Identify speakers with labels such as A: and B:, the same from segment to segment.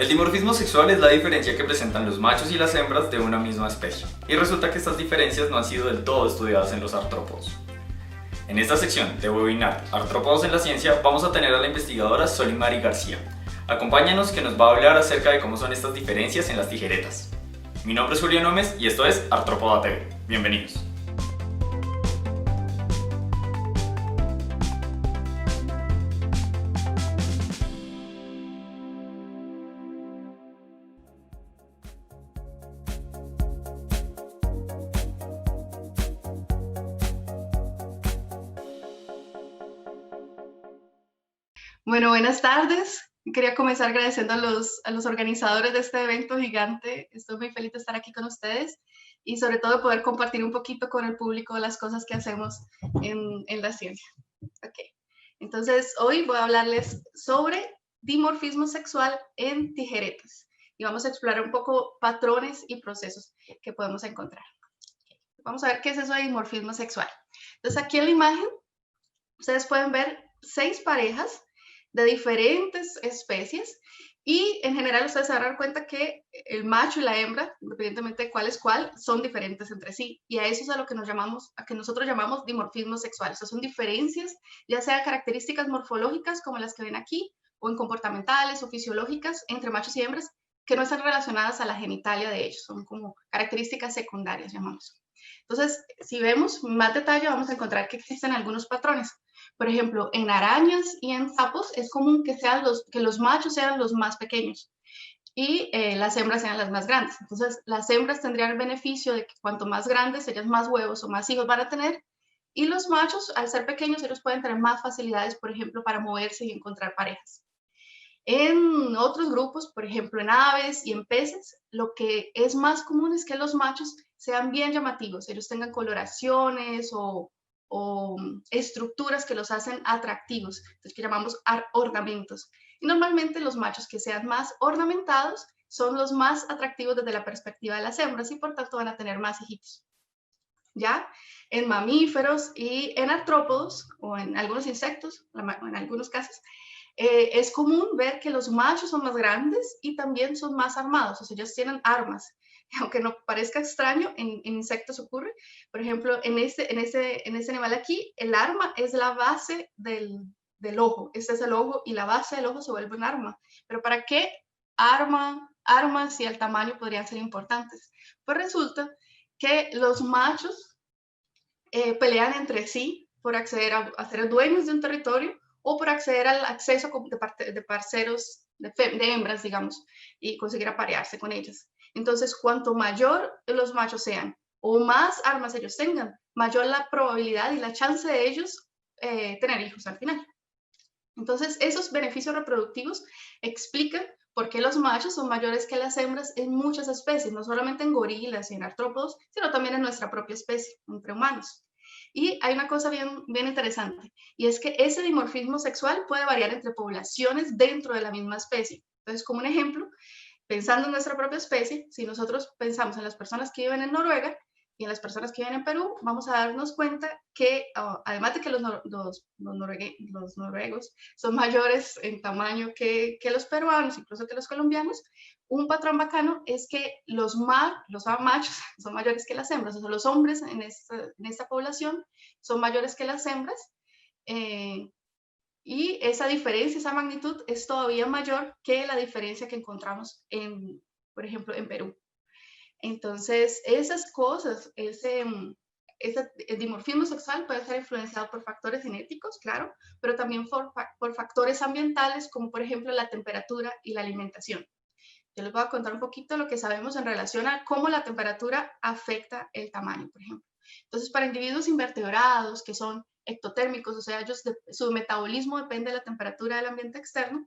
A: El dimorfismo sexual es la diferencia que presentan los machos y las hembras de una misma especie, y resulta que estas diferencias no han sido del todo estudiadas en los artrópodos. En esta sección de webinar Artrópodos en la Ciencia vamos a tener a la investigadora Solimari García. Acompáñanos que nos va a hablar acerca de cómo son estas diferencias en las tijeretas. Mi nombre es Julián Gómez y esto es Artrópoda TV. Bienvenidos.
B: Bueno, buenas tardes. Quería comenzar agradeciendo a los organizadores de este evento gigante. Estoy muy feliz de estar aquí con ustedes y sobre todo poder compartir un poquito con el público las cosas que hacemos en la ciencia. Okay. Entonces, hoy voy a hablarles sobre dimorfismo sexual en tijeretas y vamos a explorar un poco patrones y procesos que podemos encontrar. Vamos a ver qué es eso de dimorfismo sexual. Entonces, aquí en la imagen, ustedes pueden ver 6 parejas de diferentes especies y en general ustedes se van a dar cuenta que el macho y la hembra, independientemente de cuál es cuál, son diferentes entre sí y a eso es a lo que nosotros llamamos dimorfismo sexual. Esas son diferencias, ya sea características morfológicas como las que ven aquí o en comportamentales o fisiológicas entre machos y hembras que no están relacionadas a la genitalia de ellos, son como características secundarias, llamamos. Entonces, si vemos más detalle, vamos a encontrar que existen algunos patrones. Por ejemplo, en arañas y en sapos es común que los machos sean los más pequeños y las hembras sean las más grandes. Entonces, las hembras tendrían el beneficio de que cuanto más grandes, ellas más huevos o más hijos van a tener. Y los machos, al ser pequeños, ellos pueden tener más facilidades, por ejemplo, para moverse y encontrar parejas. En otros grupos, por ejemplo, en aves y en peces, lo que es más común es que los machos sean bien llamativos, ellos tengan coloraciones o estructuras que los hacen atractivos, entonces que llamamos ornamentos. Y normalmente los machos que sean más ornamentados son los más atractivos desde la perspectiva de las hembras y por tanto van a tener más hijitos. ¿Ya? En mamíferos y en artrópodos o en algunos insectos, en algunos casos, es común ver que los machos son más grandes y también son más armados, o sea, ellos tienen armas. Aunque no parezca extraño, en insectos ocurre. Por ejemplo, en este animal aquí, el arma es la base del ojo. Este es el ojo y la base del ojo se vuelve un arma. Pero ¿para qué armas si el tamaño podrían ser importantes? Pues resulta que los machos pelean entre sí por acceder a ser dueños de un territorio o por acceder al acceso de parceros, de hembras, digamos, y conseguir aparearse con ellas. Entonces, cuanto mayor los machos sean o más armas ellos tengan, mayor la probabilidad y la chance de ellos tener hijos al final. Entonces, esos beneficios reproductivos explican por qué los machos son mayores que las hembras en muchas especies, no solamente en gorilas y en artrópodos, sino también en nuestra propia especie, entre humanos. Y hay una cosa bien interesante, y es que ese dimorfismo sexual puede variar entre poblaciones dentro de la misma especie. Entonces, como un ejemplo, pensando en nuestra propia especie, si nosotros pensamos en las personas que viven en Noruega y en las personas que viven en Perú, vamos a darnos cuenta que, además de que los noruegos son mayores en tamaño que los peruanos, incluso que los colombianos, un patrón bacano es que los machos son mayores que las hembras, o sea, los hombres en esta población son mayores que las hembras, y esa diferencia, esa magnitud es todavía mayor que la diferencia que encontramos por ejemplo, en Perú. Entonces, esas cosas, el dimorfismo sexual puede ser influenciado por factores genéticos, claro, pero también por factores ambientales, como por ejemplo la temperatura y la alimentación. Yo les voy a contar un poquito lo que sabemos en relación a cómo la temperatura afecta el tamaño, por ejemplo. Entonces, para individuos invertebrados que son ectotérmicos, o sea, su metabolismo depende de la temperatura del ambiente externo,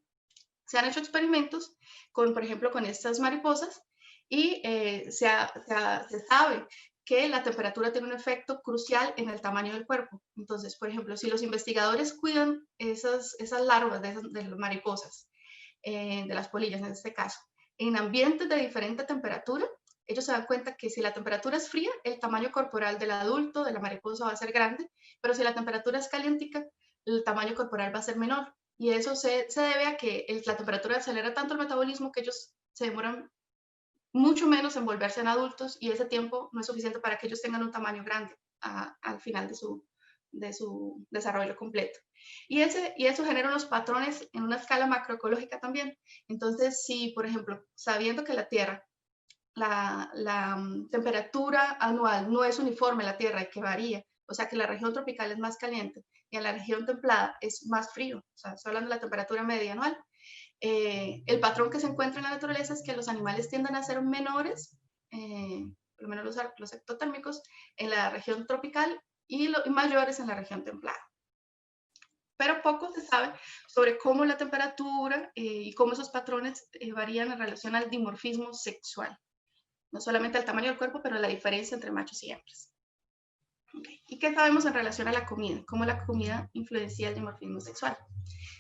B: se han hecho experimentos con, por ejemplo, con estas mariposas y se sabe que la temperatura tiene un efecto crucial en el tamaño del cuerpo. Entonces, por ejemplo, si los investigadores cuidan esas larvas de las mariposas, de las polillas en este caso, en ambientes de diferente temperatura, ellos se dan cuenta que si la temperatura es fría, el tamaño corporal del adulto, de la mariposa, va a ser grande, pero si la temperatura es calientica, el tamaño corporal va a ser menor. Y eso se debe a que la temperatura acelera tanto el metabolismo que ellos se demoran mucho menos en volverse en adultos y ese tiempo no es suficiente para que ellos tengan un tamaño grande al final de su desarrollo completo. Y eso genera unos patrones en una escala macroecológica también. Entonces, si, por ejemplo, sabiendo que la Tierra, la temperatura anual no es uniforme en la Tierra y que varía, o sea que la región tropical es más caliente y en la región templada es más frío, o sea, estoy hablando de la temperatura media anual, el patrón que se encuentra en la naturaleza es que los animales tienden a ser menores, por lo menos los ectotérmicos, en la región tropical y mayores en la región templada. Pero poco se sabe sobre cómo la temperatura y cómo esos patrones varían en relación al dimorfismo sexual. No solamente al tamaño del cuerpo, pero la diferencia entre machos y hembras. Okay. ¿Y qué sabemos en relación a la comida? ¿Cómo la comida influencia el dimorfismo sexual?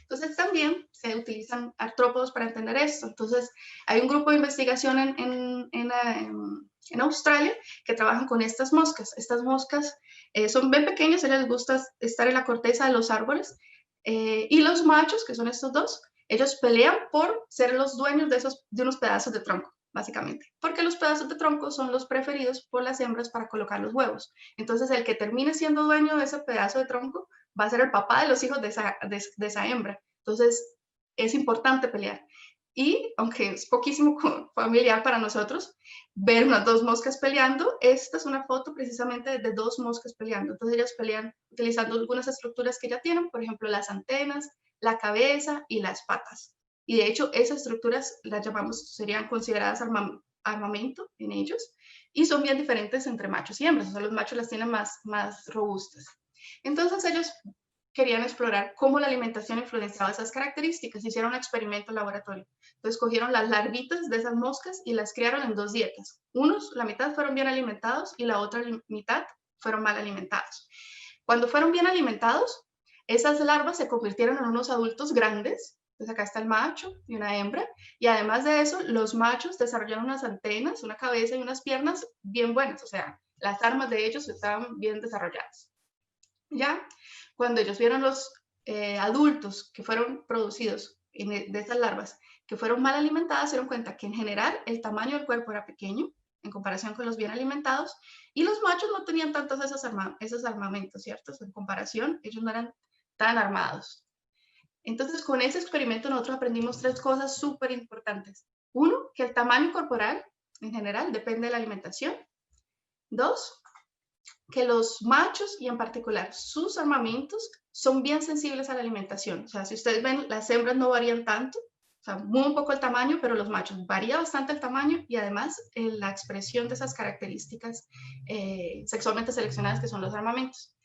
B: Entonces también se utilizan artrópodos para entender esto. Entonces hay un grupo de investigación en Australia que trabajan con estas moscas. Estas moscas son bien pequeñas, a ellas les gusta estar en la corteza de los árboles y los machos, que son estos dos, ellos pelean por ser los dueños de unos pedazos de tronco, básicamente, porque los pedazos de tronco son los preferidos por las hembras para colocar los huevos. Entonces el que termine siendo dueño de ese pedazo de tronco va a ser el papá de los hijos de esa hembra. Entonces, es importante pelear. Y, aunque es poquísimo familiar para nosotros, ver unas dos moscas peleando, esta es una foto precisamente de dos moscas peleando. Entonces, ellas pelean utilizando algunas estructuras que ya tienen, por ejemplo, las antenas, la cabeza y las patas. Y, de hecho, esas estructuras las llamamos, serían consideradas armamento en ellos, y son bien diferentes entre machos y hembras. O sea, los machos las tienen más robustas. Entonces ellos querían explorar cómo la alimentación influenciaba esas características. Hicieron un experimento en laboratorio. Entonces cogieron las larvitas de esas moscas y las criaron en dos dietas. La mitad fueron bien alimentados y la otra mitad fueron mal alimentados. Cuando fueron bien alimentados, esas larvas se convirtieron en unos adultos grandes. Entonces acá está el macho y una hembra. Y además de eso, los machos desarrollaron unas antenas, una cabeza y unas piernas bien buenas. O sea, las armas de ellos estaban bien desarrolladas. Ya, cuando ellos vieron los adultos que fueron producidos de esas larvas, que fueron mal alimentadas, se dieron cuenta que en general el tamaño del cuerpo era pequeño en comparación con los bien alimentados y los machos no tenían tantos esos armamentos, ¿cierto? En comparación, ellos no eran tan armados. Entonces, con ese experimento nosotros aprendimos tres cosas súper importantes. Uno, que el tamaño corporal en general depende de la alimentación. Dos, que los machos y en particular sus armamentos son bien sensibles a la alimentación. O sea, si ustedes ven, las hembras no varían tanto, o sea, muy un poco el tamaño, pero los machos varía bastante el tamaño y además la expresión de esas características sexualmente seleccionadas que son los armamentos.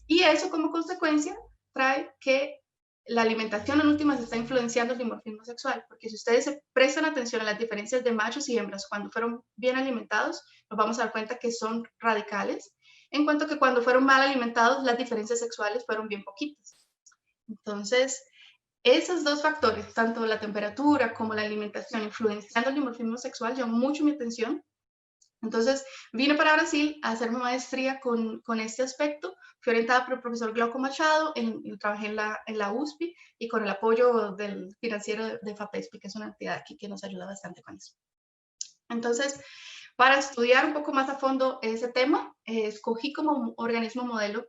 B: Y eso como consecuencia trae que la alimentación en últimas está influenciando el dimorfismo sexual, porque si ustedes se prestan atención a las diferencias de machos y hembras cuando fueron bien alimentados, nos vamos a dar cuenta que son radicales, en cuanto que cuando fueron mal alimentados, las diferencias sexuales fueron bien poquitas. Entonces, esos dos factores, tanto la temperatura como la alimentación, influenciando el dimorfismo sexual, llamó mucho mi atención. Entonces, vine para Brasil a hacer mi maestría con este aspecto. Fui orientada por el profesor Glauco Machado, trabajé en la USP y con el apoyo del financiero de FAPESP, que es una entidad aquí que nos ayuda bastante con eso. Entonces, para estudiar un poco más a fondo ese tema, escogí como organismo modelo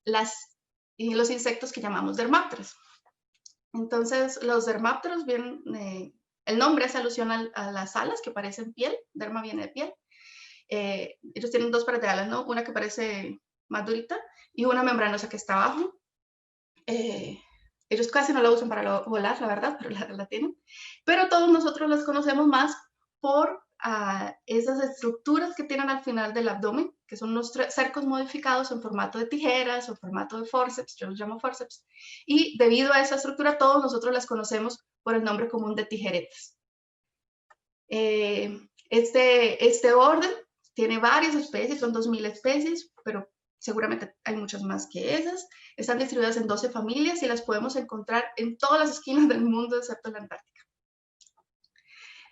B: los insectos que llamamos dermápteros. Entonces, los dermápteros, el nombre hace alusión a las alas que parecen piel, derma viene de piel. Ellos tienen dos pares de alas, ¿no? Una que parece más durita y una membranosa que está abajo. Ellos casi no la usan para volar, la verdad, pero la tienen. Pero todos nosotros las conocemos más por esas estructuras que tienen al final del abdomen, que son unos cercos modificados en formato de tijeras o formato de forceps, yo los llamo forceps, y debido a esa estructura todos nosotros las conocemos por el nombre común de tijeretas. Este orden tiene varias especies, son 2000 especies, pero seguramente hay muchas más que esas. Están distribuidas en 12 familias y las podemos encontrar en todas las esquinas del mundo, excepto la Antártica.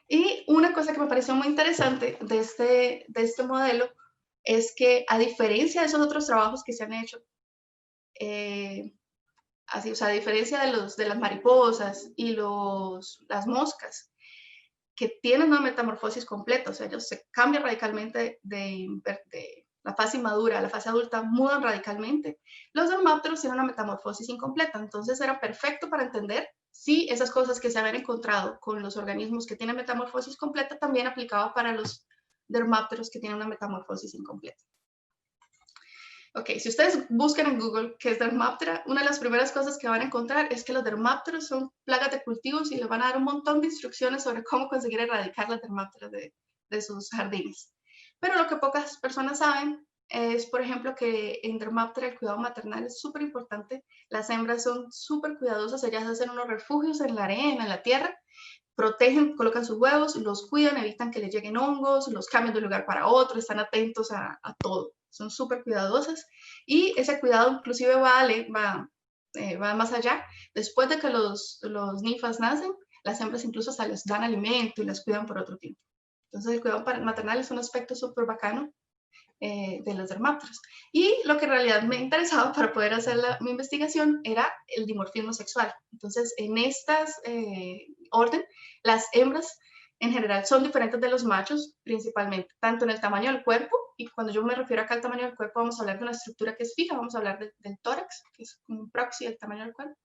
B: Y una cosa que me pareció muy interesante de este modelo es que, a diferencia de esos otros trabajos que se han hecho así, o sea, a diferencia de las mariposas y las moscas, que tienen una metamorfosis completa, o sea, ellos se cambian radicalmente de la fase inmadura a la fase adulta, mudan radicalmente. Los dermápteros tienen una metamorfosis incompleta, entonces era perfecto para entender si esas cosas que se habían encontrado con los organismos que tienen metamorfosis completa también aplicaba para los dermápteros que tienen una metamorfosis incompleta. Ok, si ustedes buscan en Google qué es Dermaptera, una de las primeras cosas que van a encontrar es que los dermápteros son plagas de cultivos y les van a dar un montón de instrucciones sobre cómo conseguir erradicar las dermápteras de sus jardines. Pero lo que pocas personas saben es, por ejemplo, que en Dermaptera el cuidado maternal es súper importante. Las hembras son súper cuidadosas, ellas hacen unos refugios en la arena, en la tierra, protegen, colocan sus huevos, los cuidan, evitan que les lleguen hongos, los cambian de un lugar para otro, están atentos a todo. Son súper cuidadosas y ese cuidado inclusive va más allá. Después de que los ninfas nacen, las hembras incluso hasta les dan alimento y las cuidan por otro tiempo. Entonces el cuidado maternal es un aspecto súper bacano de los dermápteros. Y lo que en realidad me interesaba para poder hacer mi investigación era el dimorfismo sexual. Entonces en estas orden, las hembras en general son diferentes de los machos, principalmente, tanto en el tamaño del cuerpo, y cuando yo me refiero acá al tamaño del cuerpo, vamos a hablar de una estructura que es fija, vamos a hablar del tórax, que es un proxy del tamaño del cuerpo,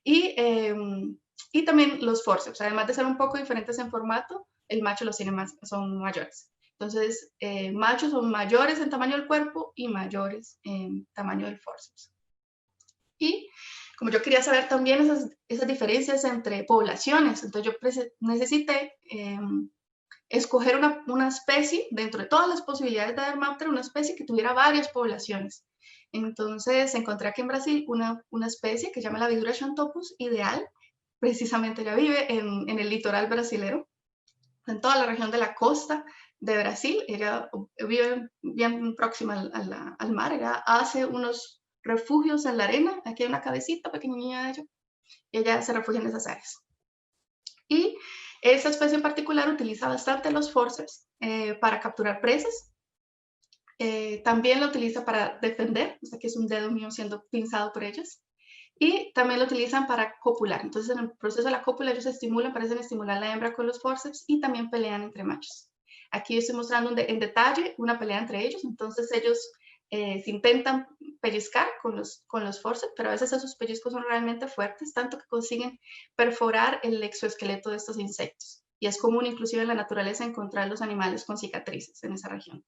B: y también los forceps, además de ser un poco diferentes en formato, el macho los tiene son mayores. Entonces, machos son mayores en tamaño del cuerpo y mayores en tamaño del forceps. Y como yo quería saber también esas diferencias entre poblaciones, entonces yo necesité escoger una especie, dentro de todas las posibilidades de Dermaptera, una especie que tuviera varias poblaciones. Entonces encontré aquí en Brasil una especie que se llama la Vidura xanthopus ideal, precisamente ella vive en el litoral brasilero, en toda la región de la costa de Brasil, ella vive bien próxima al mar, ella hace unos refugios en la arena, aquí hay una cabecita pequeñita de ella, y ella se refugia en esas áreas. Y esa especie en particular utiliza bastante los forceps para capturar presas. También lo utiliza para defender, o sea que es un dedo mío siendo pinzado por ellas. Y también lo utilizan para copular. Entonces en el proceso de la cópula ellos parecen estimular a la hembra con los forceps y también pelean entre machos. Aquí estoy mostrando en detalle una pelea entre ellos. Entonces ellos se intentan pellizcar con los forceps, pero a veces esos pellizcos son realmente fuertes, tanto que consiguen perforar el exoesqueleto de estos insectos. Y es común inclusive en la naturaleza encontrar los animales con cicatrices en esa región.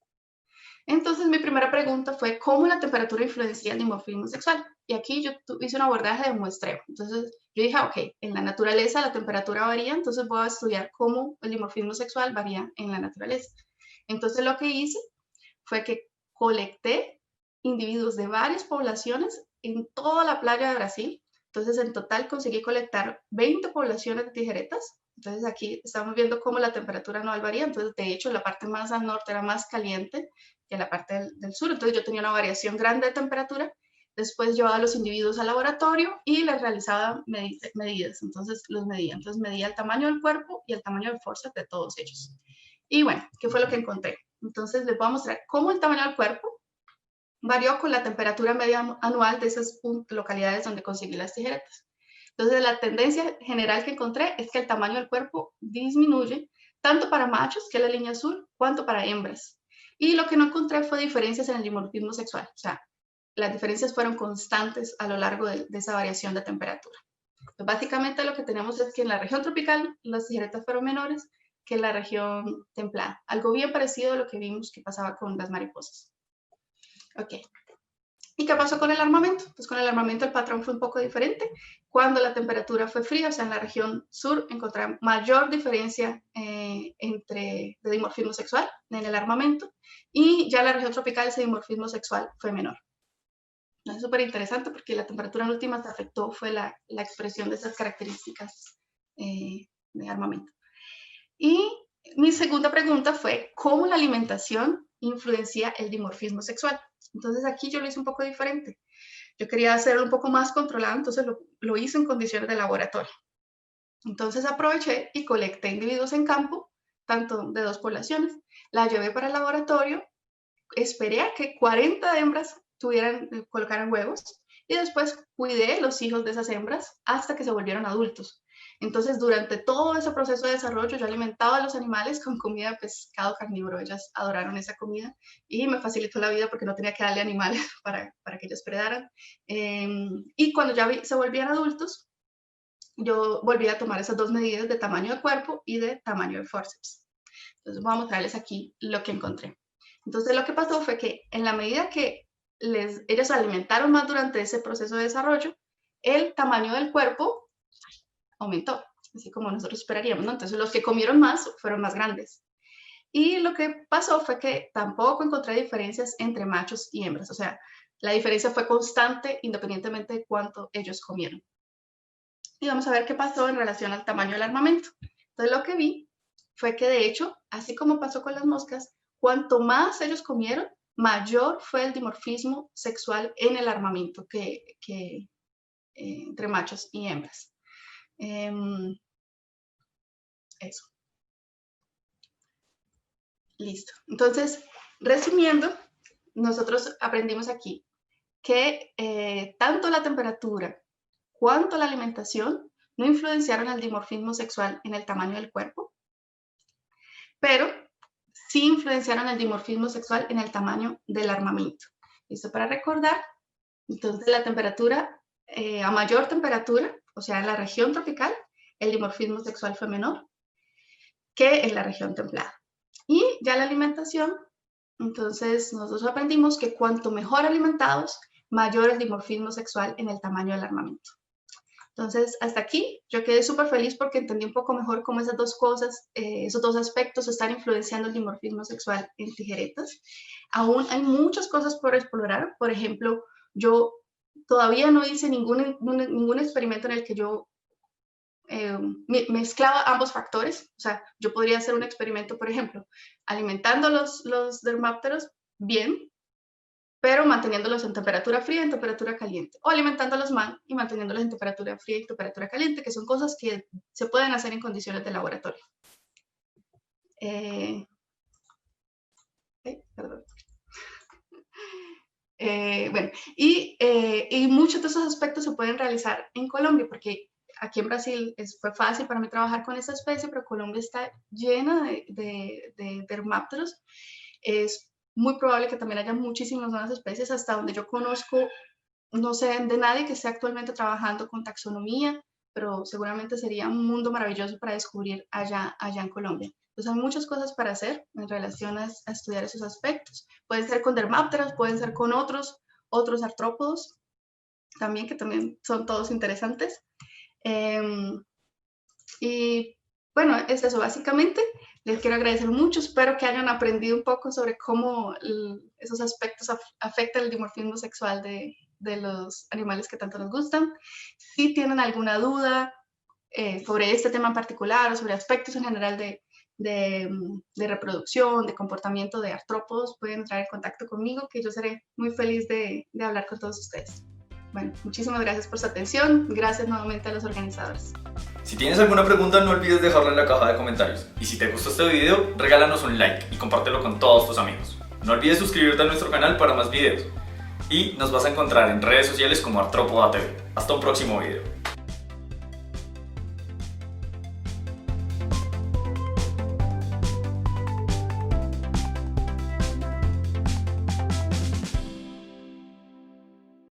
B: Entonces mi primera pregunta fue ¿cómo la temperatura influencia el dimorfismo sexual? Y aquí yo hice un abordaje de muestreo. Entonces yo dije, ok, en la naturaleza la temperatura varía, entonces voy a estudiar cómo el dimorfismo sexual varía en la naturaleza. Entonces lo que hice fue que colecté individuos de varias poblaciones en toda la playa de Brasil. Entonces en total conseguí colectar 20 poblaciones de tijeretas. Entonces aquí estamos viendo cómo la temperatura anual varía. Entonces de hecho la parte más al norte era más caliente que la parte del sur. Entonces yo tenía una variación grande de temperatura. Después llevaba a los individuos al laboratorio y les realizaba medidas. Entonces los medía. Entonces medía el tamaño del cuerpo y el tamaño del forceps de todos ellos. Y bueno, ¿qué fue lo que encontré? Entonces les voy a mostrar cómo el tamaño del cuerpo varió con la temperatura media anual de esas localidades donde conseguí las tijeretas. Entonces la tendencia general que encontré es que el tamaño del cuerpo disminuye tanto para machos, que es la línea azul, cuanto para hembras. Y lo que no encontré fue diferencias en el dimorfismo sexual. O sea, las diferencias fueron constantes a lo largo de esa variación de temperatura. Entonces, básicamente lo que tenemos es que en la región tropical las tijeretas fueron menores que en la región templada. Algo bien parecido a lo que vimos que pasaba con las mariposas. Ok. ¿Y qué pasó con el armamento? Pues con el armamento el patrón fue un poco diferente. Cuando la temperatura fue fría, o sea, en la región sur, encontramos mayor diferencia de dimorfismo sexual en el armamento, y ya en la región tropical ese dimorfismo sexual fue menor. Es súper interesante porque la temperatura en últimas afectó fue la expresión de esas características de armamento. Y mi segunda pregunta fue, ¿cómo la alimentación influencia el dimorfismo sexual? Entonces aquí yo lo hice un poco diferente. Yo quería hacerlo un poco más controlado, entonces lo hice en condiciones de laboratorio. Entonces aproveché y colecté individuos en campo, tanto de dos poblaciones, la llevé para el laboratorio, esperé a que 40 hembras colocaran huevos, y después cuidé los hijos de esas hembras hasta que se volvieron adultos. Entonces, durante todo ese proceso de desarrollo, yo alimentaba a los animales con comida de pescado carnívoro. Ellas adoraron esa comida y me facilitó la vida porque no tenía que darle animales para que ellos predaran. Y cuando ya se volvían adultos, yo volví a tomar esas dos medidas de tamaño de cuerpo y de tamaño de forceps. Entonces, voy a mostrarles aquí lo que encontré. Entonces, lo que pasó fue que en la medida que ellos se alimentaron más durante ese proceso de desarrollo, el tamaño del cuerpo aumentó, así como nosotros esperaríamos, ¿no? Entonces los que comieron más fueron más grandes. Y lo que pasó fue que tampoco encontré diferencias entre machos y hembras, o sea, la diferencia fue constante independientemente de cuánto ellos comieron. Y vamos a ver qué pasó en relación al tamaño del armamento. Entonces lo que vi fue que de hecho, así como pasó con las moscas, cuanto más ellos comieron, mayor fue el dimorfismo sexual en el armamento entre machos y hembras. Eso. Listo. Entonces, resumiendo, nosotros aprendimos aquí que tanto la temperatura cuanto la alimentación no influenciaron el dimorfismo sexual en el tamaño del cuerpo, pero sí influenciaron el dimorfismo sexual en el tamaño del armamento. Esto para recordar. Entonces, la temperatura, a mayor temperatura, o sea, en la región tropical, el dimorfismo sexual fue menor que en la región templada. Y ya la alimentación, entonces nosotros aprendimos que cuanto mejor alimentados, mayor el dimorfismo sexual en el tamaño del armamento. Entonces, hasta aquí yo quedé súper feliz porque entendí un poco mejor cómo esas dos cosas, esos dos aspectos están influenciando el dimorfismo sexual en tijeretas. Aún hay muchas cosas por explorar. Por ejemplo, yo todavía no hice ningún experimento en el que yo mezclaba ambos factores. O sea, yo podría hacer un experimento, por ejemplo, alimentando los dermápteros bien, pero manteniéndolos en temperatura fría y en temperatura caliente. O alimentándolos mal y manteniéndolos en temperatura fría y temperatura caliente, que son cosas que se pueden hacer en condiciones de laboratorio. Perdón. Bueno, y muchos de esos aspectos se pueden realizar en Colombia, porque aquí en Brasil fue fácil para mí trabajar con esta especie, pero Colombia está llena de dermápteros. Es muy probable que también haya muchísimas nuevas especies. Hasta donde yo conozco, no sé de nadie que esté actualmente trabajando con taxonomía, pero seguramente sería un mundo maravilloso para descubrir allá en Colombia. Entonces hay muchas cosas para hacer en relación a estudiar esos aspectos. Pueden ser con dermápteros, pueden ser con otros artrópodos también, que también son todos interesantes. Y bueno, es eso básicamente. Les quiero agradecer mucho, espero que hayan aprendido un poco sobre cómo esos aspectos afectan el dimorfismo sexual de los animales que tanto nos gustan. Si tienen alguna duda sobre este tema en particular o sobre aspectos en general de reproducción, de comportamiento de artrópodos, pueden entrar en contacto conmigo, que yo seré muy feliz de hablar con todos ustedes. Bueno, muchísimas gracias por su atención. Gracias nuevamente a los organizadores.
A: Si tienes alguna pregunta, no olvides dejarla en la caja de comentarios. Y si te gustó este video, regálanos un like y compártelo con todos tus amigos. No olvides suscribirte a nuestro canal para más videos. Y nos vas a encontrar en redes sociales como Artrópoda TV. Hasta un próximo video.